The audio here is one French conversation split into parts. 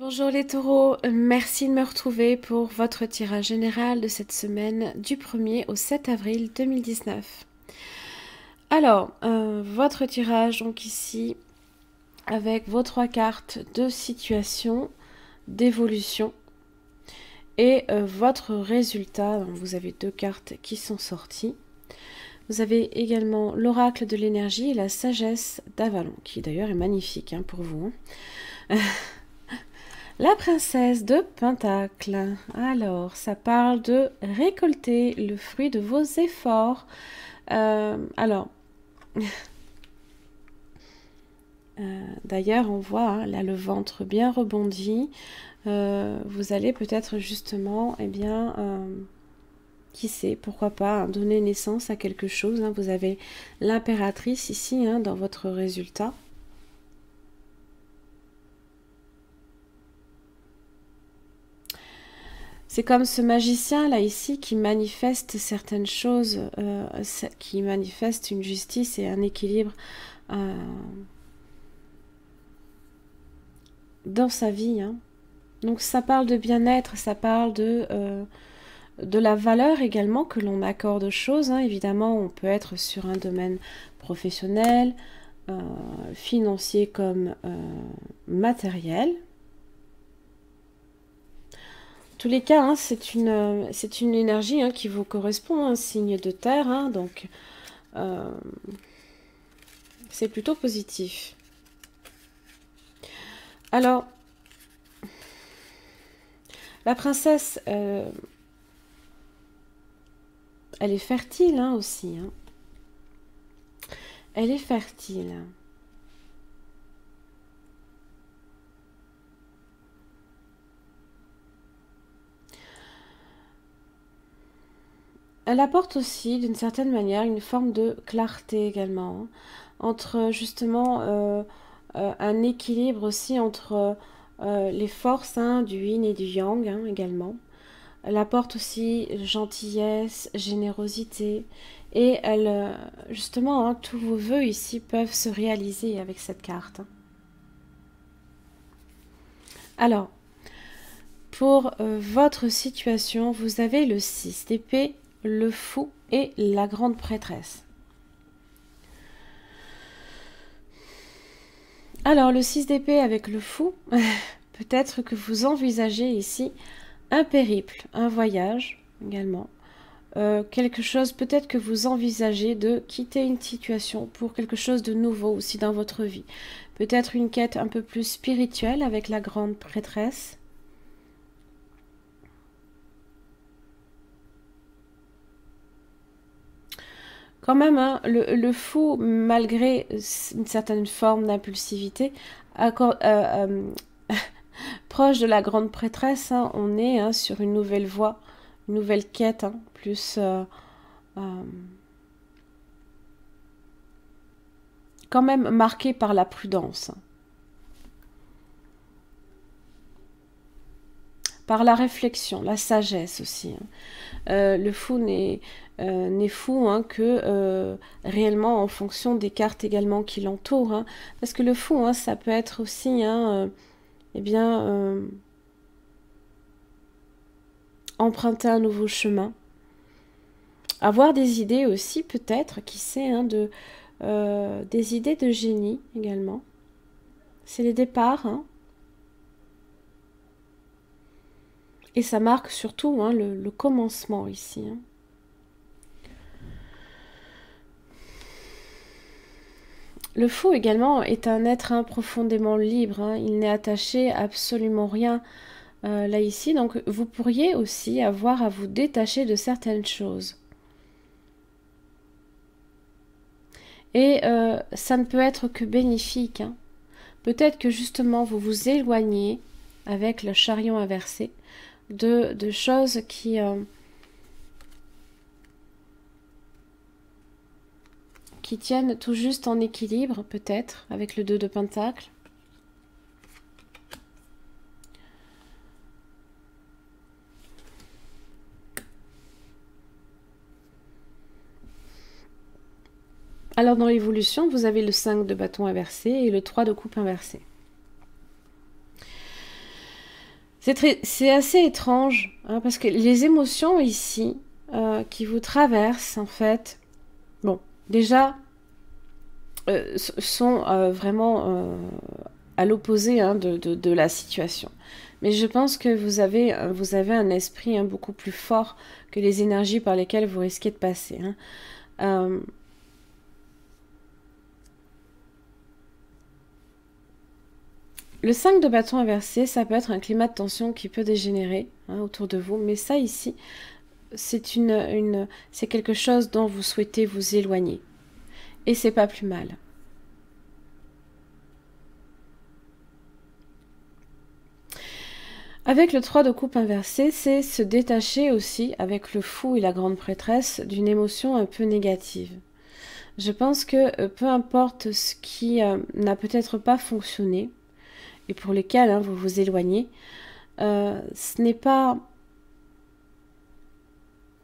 Bonjour les taureaux, merci de me retrouver pour votre tirage général de cette semaine du 1er au 7 avril 2019. Alors, votre tirage donc ici avec vos 3 cartes de situation, d'évolution et votre résultat. Donc, vous avez 2 cartes qui sont sorties. Vous avez également l'oracle de l'énergie et la sagesse d'Avalon, qui d'ailleurs est magnifique pour vous. La princesse de Pentacle. Alors, ça parle de récolter le fruit de vos efforts. D'ailleurs, on voit là le ventre bien rebondi. Vous allez peut-être justement, qui sait, pourquoi pas, donner naissance à quelque chose. Vous avez l'impératrice ici dans votre résultat. C'est comme ce magicien là ici qui manifeste certaines choses, qui manifeste une justice et un équilibre dans sa vie. Donc ça parle de bien-être, ça parle de la valeur également que l'on accorde aux choses. Évidemment, on peut être sur un domaine professionnel, financier comme matériel. Tous les cas, c'est une énergie qui vous correspond, un signe de terre, donc c'est plutôt positif. Alors, la princesse, elle est fertile aussi. Elle est fertile. Elle apporte aussi, d'une certaine manière, une forme de clarté également, entre justement un équilibre aussi entre les forces du yin et du yang également. Elle apporte aussi gentillesse, générosité, et elle, justement, tous vos vœux ici peuvent se réaliser avec cette carte. Alors, pour votre situation, vous avez le 6 d'épée, le fou et la grande prêtresse. Alors, le 6 d'épée avec le fou, peut-être que vous envisagez ici un périple, un voyage également. Quelque chose, peut-être que vous envisagez de quitter une situation pour quelque chose de nouveau aussi dans votre vie. Peut-être une quête un peu plus spirituelle avec la grande prêtresse. Quand même, le fou, malgré une certaine forme d'impulsivité, proche de la grande prêtresse, on est sur une nouvelle voie, une nouvelle quête, plus quand même marquée par la prudence, par la réflexion, la sagesse aussi. Le fou n'est fou que réellement en fonction des cartes également qui l'entourent. Parce que le fou, ça peut être aussi, emprunter un nouveau chemin. Avoir des idées aussi, peut-être, qui sait, des idées de génie également. C'est les départs. Et ça marque surtout le commencement ici. Le fou également est un être profondément libre. Il n'est attaché à absolument rien là ici. Donc vous pourriez aussi avoir à vous détacher de certaines choses. Et ça ne peut être que bénéfique. Peut-être que justement vous vous éloignez avec le chariot inversé de choses qui tiennent tout juste en équilibre, peut-être, avec le 2 de Pentacle. Alors, dans l'évolution, vous avez le 5 de bâton inversé et le 3 de coupe inversé. C'est assez étrange, hein, parce que les émotions ici qui vous traversent, en fait, bon, déjà, sont vraiment à l'opposé hein, de la situation. Mais je pense que vous avez un esprit hein, beaucoup plus fort que les énergies par lesquelles vous risquez de passer. Hein. Euh, le 5 de bâton inversé, ça peut être un climat de tension qui peut dégénérer hein, autour de vous. Mais ça ici, c'est c'est quelque chose dont vous souhaitez vous éloigner. Et c'est pas plus mal. Avec le 3 de coupe inversé, c'est se détacher aussi, avec le fou et la grande prêtresse, d'une émotion un peu négative. Je pense que peu importe ce qui n'a peut-être pas fonctionné, et pour lesquels hein, vous vous éloignez, ce n'est pas...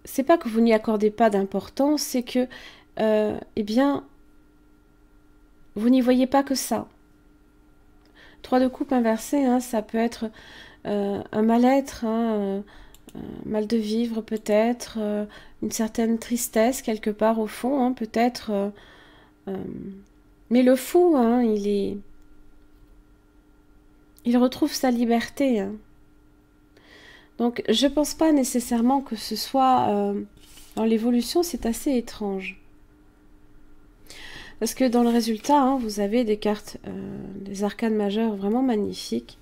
C'est pas que vous n'y accordez pas d'importance, c'est que, eh bien, vous n'y voyez pas que ça. 3 de coupe inversé, hein, ça peut être un mal-être, hein, un mal de vivre peut-être, une certaine tristesse quelque part au fond, hein, peut-être. Mais le fou, hein, il retrouve sa liberté. Hein. Donc je pense pas nécessairement que ce soit... dans l'évolution, c'est assez étrange. Parce que dans le résultat, hein, vous avez des cartes, des arcanes majeures vraiment magnifiques.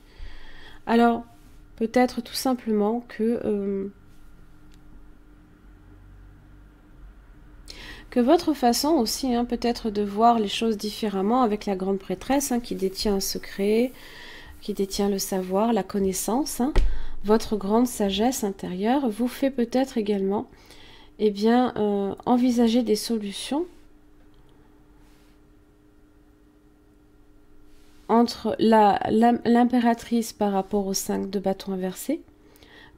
Alors, peut-être tout simplement que votre façon aussi, hein, peut-être de voir les choses différemment avec la grande prêtresse hein, qui détient un secret, qui détient le savoir, la connaissance, hein, votre grande sagesse intérieure vous fait peut-être également eh bien, envisager des solutions entre l'impératrice par rapport au 5 de bâton inversé,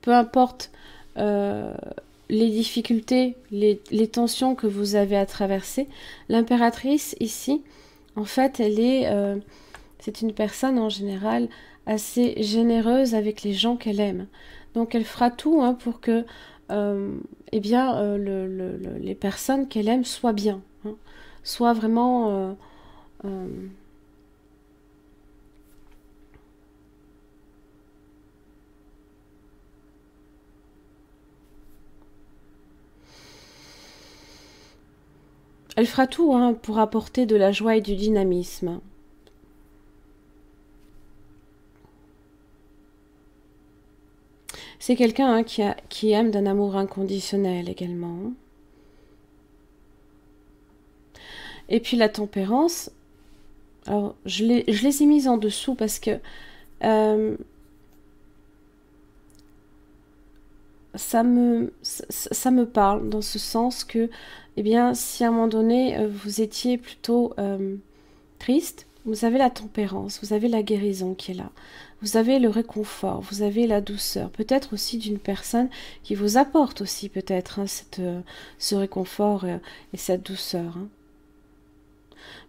peu importe les difficultés, les tensions que vous avez à traverser, l'impératrice ici, en fait, c'est une personne en général assez généreuse avec les gens qu'elle aime. Donc elle fera tout hein, pour que eh bien, les personnes qu'elle aime soient bien, hein, soient vraiment... elle fera tout hein, pour apporter de la joie et du dynamisme. C'est quelqu'un hein, qui aime d'un amour inconditionnel également. Et puis la tempérance, alors je les ai mises en dessous parce que ça me parle dans ce sens que, eh bien, si à un moment donné vous étiez plutôt triste, vous avez la tempérance, vous avez la guérison qui est là. Vous avez le réconfort, vous avez la douceur, peut-être aussi d'une personne qui vous apporte aussi peut-être hein, ce réconfort et cette douceur. Hein.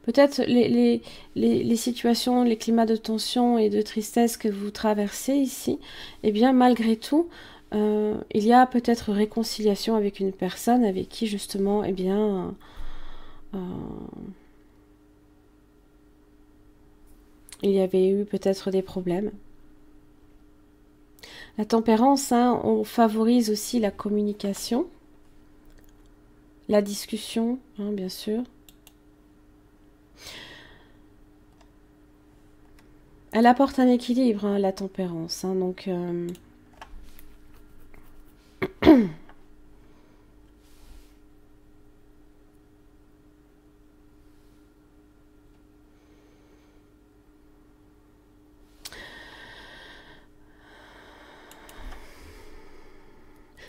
Peut-être les situations, les climats de tension et de tristesse que vous traversez ici, eh bien malgré tout, il y a peut-être réconciliation avec une personne avec qui justement, eh bien, il y avait eu peut-être des problèmes. La tempérance, hein, on favorise aussi la communication, la discussion, hein, bien sûr. Elle apporte un équilibre, hein, la tempérance. Hein, donc,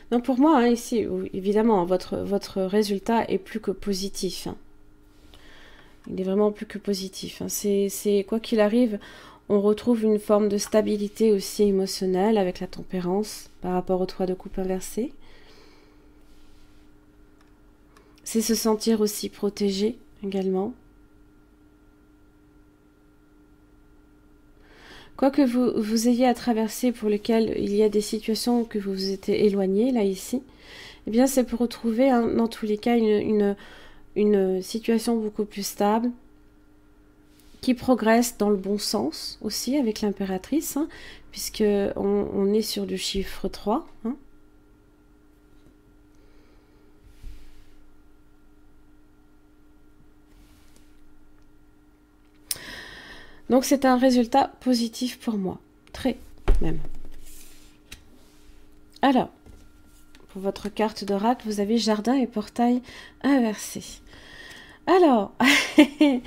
donc pour moi, hein, ici, évidemment, votre résultat est plus que positif. Hein. Il est vraiment plus que positif. Hein. C'est quoi qu'il arrive, on retrouve une forme de stabilité aussi émotionnelle avec la tempérance par rapport au 3 de coupe inversé. C'est se sentir aussi protégé également. Quoi que vous ayez à traverser, pour lesquelles il y a des situations que vous vous êtes éloigné, là, ici, eh bien, c'est pour retrouver, hein, dans tous les cas, une situation beaucoup plus stable, qui progresse dans le bon sens aussi avec l'impératrice, hein, puisque on est sur du chiffre 3. Hein. Donc c'est un résultat positif pour moi, très même. Alors, pour votre carte d'oracle, vous avez jardin et portail inversé. Alors, je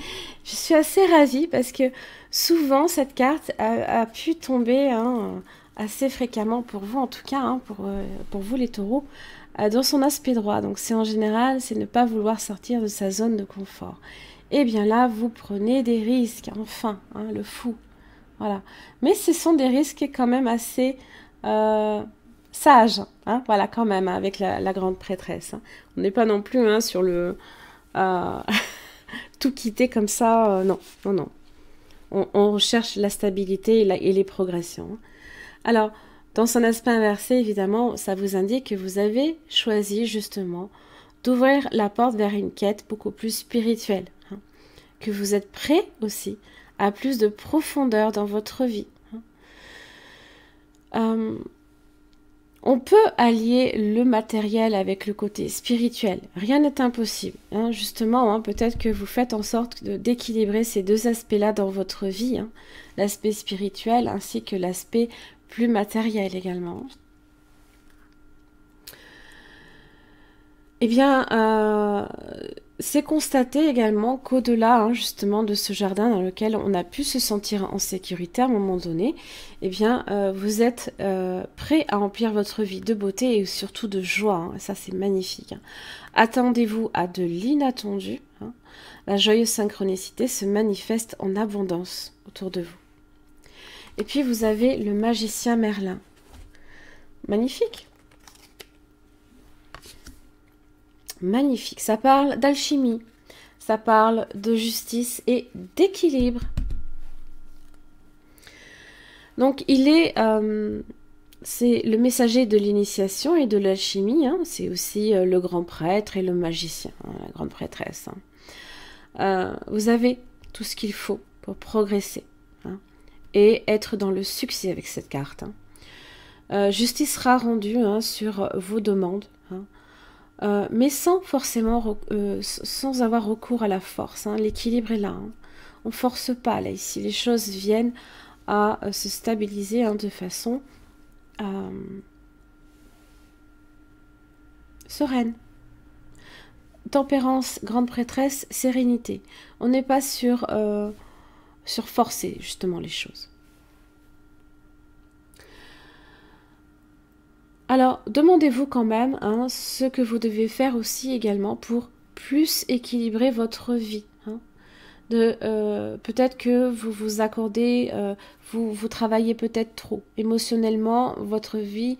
suis assez ravie parce que souvent cette carte a pu tomber, hein, assez fréquemment pour vous, en tout cas, hein, pour vous les taureaux, dans son aspect droit. Donc c'est en général, c'est ne pas vouloir sortir de sa zone de confort. Et bien là, vous prenez des risques, enfin, hein, le fou. Voilà. Mais ce sont des risques quand même assez sages, hein, voilà, quand même, hein, avec la grande prêtresse. Hein. On n'est pas non plus, hein, sur le... tout quitter comme ça, non, non, non. On recherche la stabilité et les progressions. Alors, dans son aspect inversé, évidemment, ça vous indique que vous avez choisi justement d'ouvrir la porte vers une quête beaucoup plus spirituelle, hein, que vous êtes prêt aussi à plus de profondeur dans votre vie. Hein. On peut allier le matériel avec le côté spirituel. Rien n'est impossible. Hein. Justement, hein, peut-être que vous faites en sorte d'équilibrer ces deux aspects-là dans votre vie. Hein. L'aspect spirituel ainsi que l'aspect plus matériel également. Eh bien, c'est constaté également qu'au-delà, hein, justement, de ce jardin dans lequel on a pu se sentir en sécurité à un moment donné, eh bien, vous êtes prêt à remplir votre vie de beauté et surtout de joie. Hein. Ça, c'est magnifique. Hein. Attendez-vous à de l'inattendu. Hein. La joyeuse synchronicité se manifeste en abondance autour de vous. Et puis, vous avez le magicien Merlin. Magnifique. Magnifique, ça parle d'alchimie, ça parle de justice et d'équilibre. Donc il est, c'est le messager de l'initiation et de l'alchimie, hein. C'est aussi le grand prêtre et le magicien, hein, la grande prêtresse. Hein. Vous avez tout ce qu'il faut pour progresser, hein, et être dans le succès avec cette carte. Hein. Justice sera rendue, hein, sur vos demandes, hein. Mais sans forcément, sans avoir recours à la force. Hein. L'équilibre est là. Hein. On ne force pas là ici. Les choses viennent à se stabiliser, hein, de façon sereine. Tempérance, grande prêtresse, sérénité. On n'est pas sur forcer justement les choses. Alors, demandez-vous quand même, hein, ce que vous devez faire aussi également pour plus équilibrer votre vie. Hein. Peut-être que vous vous accordez, vous travaillez peut-être trop. Émotionnellement, votre vie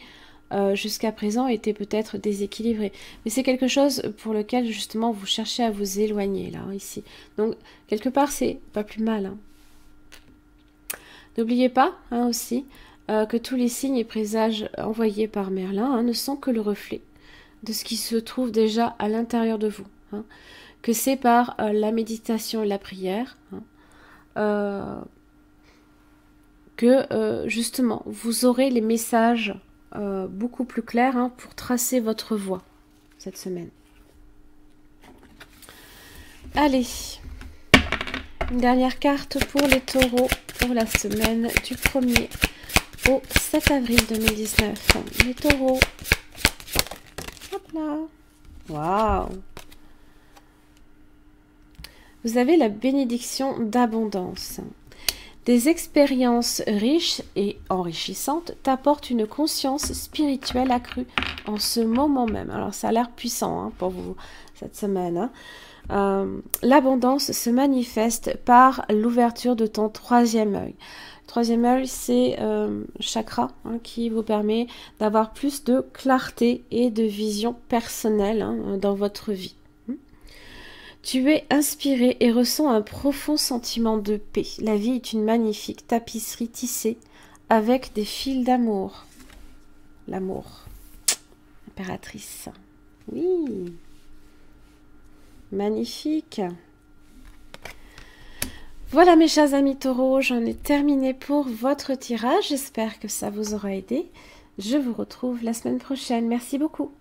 jusqu'à présent était peut-être déséquilibrée. Mais c'est quelque chose pour lequel justement vous cherchez à vous éloigner, là, ici. Donc, quelque part, c'est pas plus mal. Hein. N'oubliez pas, hein, aussi, que tous les signes et présages envoyés par Merlin, hein, ne sont que le reflet de ce qui se trouve déjà à l'intérieur de vous. Hein, que c'est par la méditation et la prière, hein, que justement vous aurez les messages beaucoup plus clairs, hein, pour tracer votre voie cette semaine. Allez, une dernière carte pour les taureaux pour la semaine du 1er au 7 avril 2019. Les taureaux. Hop là. Waouh. Vous avez la bénédiction d'abondance. Des expériences riches et enrichissantes t'apportent une conscience spirituelle accrue en ce moment même. Alors ça a l'air puissant, hein, pour vous cette semaine. Hein. L'abondance se manifeste par l'ouverture de ton troisième œil. Troisième œil, c'est chakra, hein, qui vous permet d'avoir plus de clarté et de vision personnelle, hein, dans votre vie. Tu es inspiré et ressens un profond sentiment de paix. La vie est une magnifique tapisserie tissée avec des fils d'amour. L'amour. Impératrice. Oui. Magnifique. Voilà mes chers amis taureaux, j'en ai terminé pour votre tirage. J'espère que ça vous aura aidé. Je vous retrouve la semaine prochaine. Merci beaucoup.